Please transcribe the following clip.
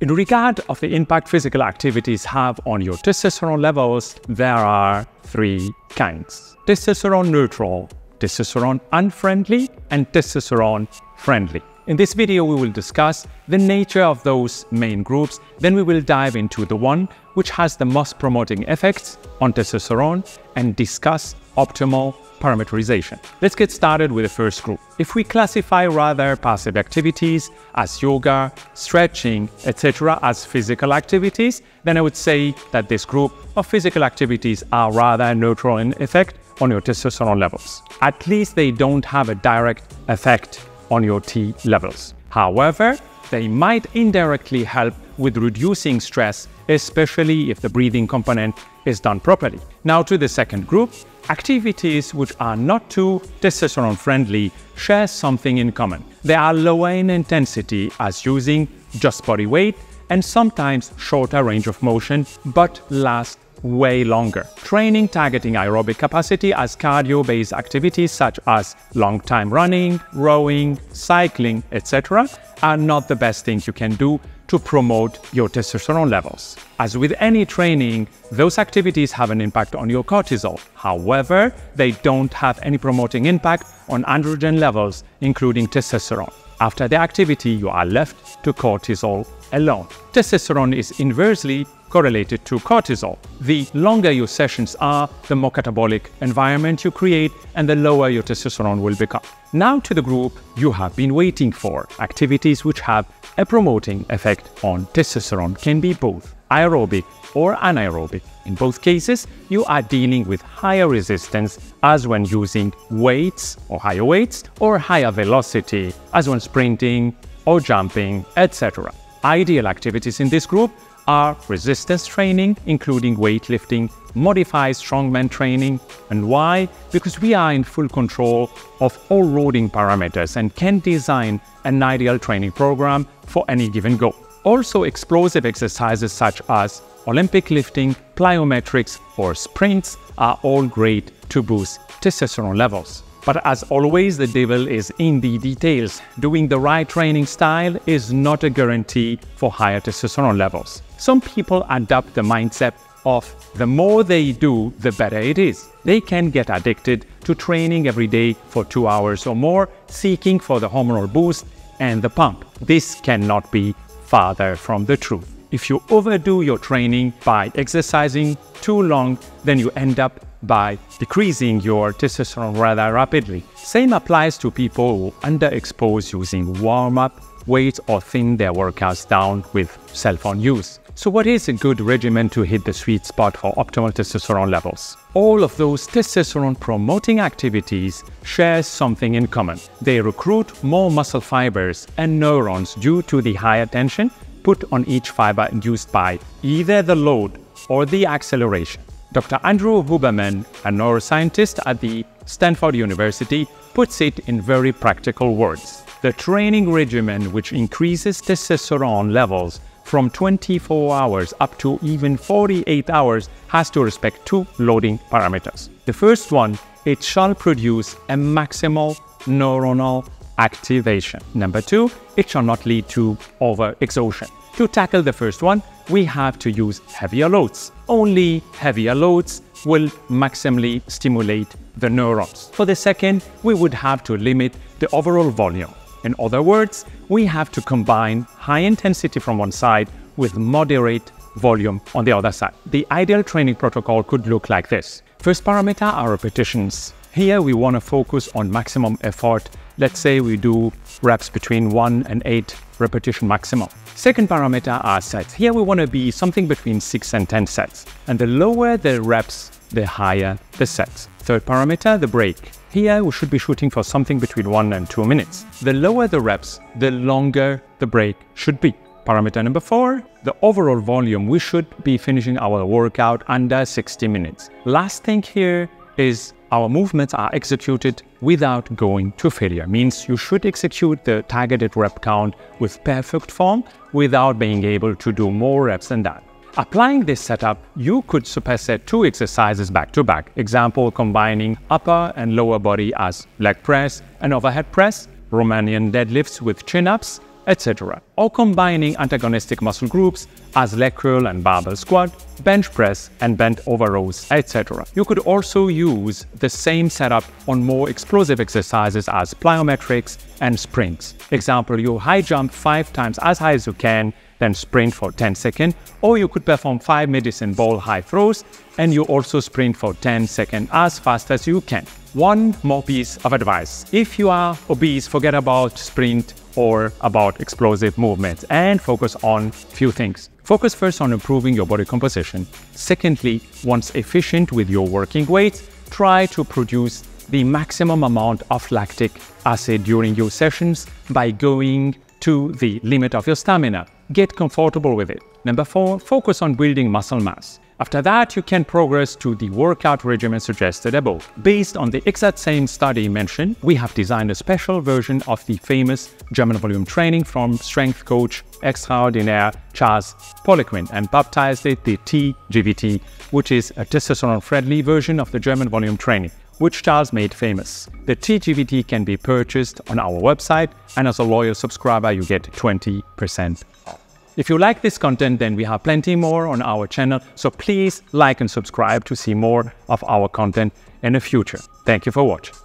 In regard of the impact physical activities have on your testosterone levels, there are three kinds: testosterone neutral, testosterone unfriendly, and testosterone friendly. In this video, we will discuss the nature of those main groups. Then we will dive into the one which has the most promoting effects on testosterone and discuss optimal parameterization. Let's get started with the first group. If we classify rather passive activities as yoga, stretching, etc. as physical activities, then I would say that this group of physical activities are rather neutral in effect on your testosterone levels. At least they don't have a direct effect on your T levels. However, they might indirectly help with reducing stress, especially if the breathing component is done properly. Now to the second group, activities which are not too testosterone friendly share something in common. They are lower in intensity as using just body weight and sometimes shorter range of motion, but last way longer. Training targeting aerobic capacity as cardio-based activities such as long-time running, rowing, cycling, etc. are not the best things you can do to promote your testosterone levels. As with any training, those activities have an impact on your cortisol. However, they don't have any promoting impact on androgen levels, including testosterone. After the activity, you are left to cortisol alone. Testosterone is inversely correlated to cortisol. The longer your sessions are, the more catabolic environment you create and the lower your testosterone will become. Now to the group you have been waiting for. Activities which have a promoting effect on testosterone can be both aerobic or anaerobic. In both cases, you are dealing with higher resistance as when using weights or higher weights, or higher velocity as when sprinting or jumping, etc. Ideal activities in this group are resistance training, including weightlifting, modified strongman training. And why? Because we are in full control of all loading parameters and can design an ideal training program for any given goal. Also, explosive exercises such as Olympic lifting, plyometrics, or sprints are all great to boost testosterone levels. But as always, the devil is in the details. Doing the right training style is not a guarantee for higher testosterone levels. Some people adopt the mindset of the more they do, the better it is. They can get addicted to training every day for 2 hours or more, seeking for the hormonal boost and the pump. This cannot be farther from the truth. If you overdo your training by exercising too long, then you end up by decreasing your testosterone rather rapidly. Same applies to people who underexpose using warm-up weights or thin their workouts down with cell phone use. So what is a good regimen to hit the sweet spot for optimal testosterone levels? All of those testosterone promoting activities share something in common. They recruit more muscle fibers and neurons due to the higher tension put on each fiber induced by either the load or the acceleration. Dr. Andrew Huberman, a neuroscientist at the Stanford University, puts it in very practical words. The training regimen which increases testosterone levels from 24 hours up to even 48 hours has to respect two loading parameters. The first one, it shall produce a maximal neuronal activation. Number two, it shall not lead to overexertion. To tackle the first one, we have to use heavier loads. Only heavier loads will maximally stimulate the neurons. For the second, we would have to limit the overall volume. In other words, we have to combine high intensity from one side with moderate volume on the other side. The ideal training protocol could look like this. First parameter are repetitions. Here we want to focus on maximum effort. Let's say we do reps between 1 and 8 repetition maximum. Second parameter are sets. Here we want to be something between 6 and 10 sets. And the lower the reps, the higher the sets. Third parameter, the break. Here we should be shooting for something between 1 and 2 minutes. The lower the reps, the longer the break should be. Parameter number 4, the overall volume. We should be finishing our workout under 60 minutes. Last thing here is our movements are executed without going to failure. Means you should execute the targeted rep count with perfect form without being able to do more reps than that. Applying this setup, you could superset 2 exercises back to back. Example, combining upper and lower body as leg press and overhead press, Romanian deadlifts with chin-ups, etc. Or combining antagonistic muscle groups as leg curl and barbell squat, bench press and bent over rows, etc. You could also use the same setup on more explosive exercises as plyometrics and sprints. Example, you high jump 5 times as high as you can, then sprint for 10 seconds, or you could perform 5 medicine ball high throws and you also sprint for 10 seconds as fast as you can. One more piece of advice. If you are obese, forget about sprint or about explosive movements and focus on few things. Focus first on improving your body composition. Secondly, once efficient with your working weight, try to produce the maximum amount of lactic acid during your sessions by going to the limit of your stamina. Get comfortable with it. Number 4, focus on building muscle mass. After that, you can progress to the workout regimen suggested above. Based on the exact same study mentioned, we have designed a special version of the famous German volume training from strength coach extraordinaire Charles Poliquin and baptized it the TGVT, which is a testosterone-friendly version of the German volume training, which Charles made famous. The TGVT can be purchased on our website, and as a loyal subscriber, you get 20% off. If you like this content, then we have plenty more on our channel, so please like and subscribe to see more of our content in the future. Thank you for watching.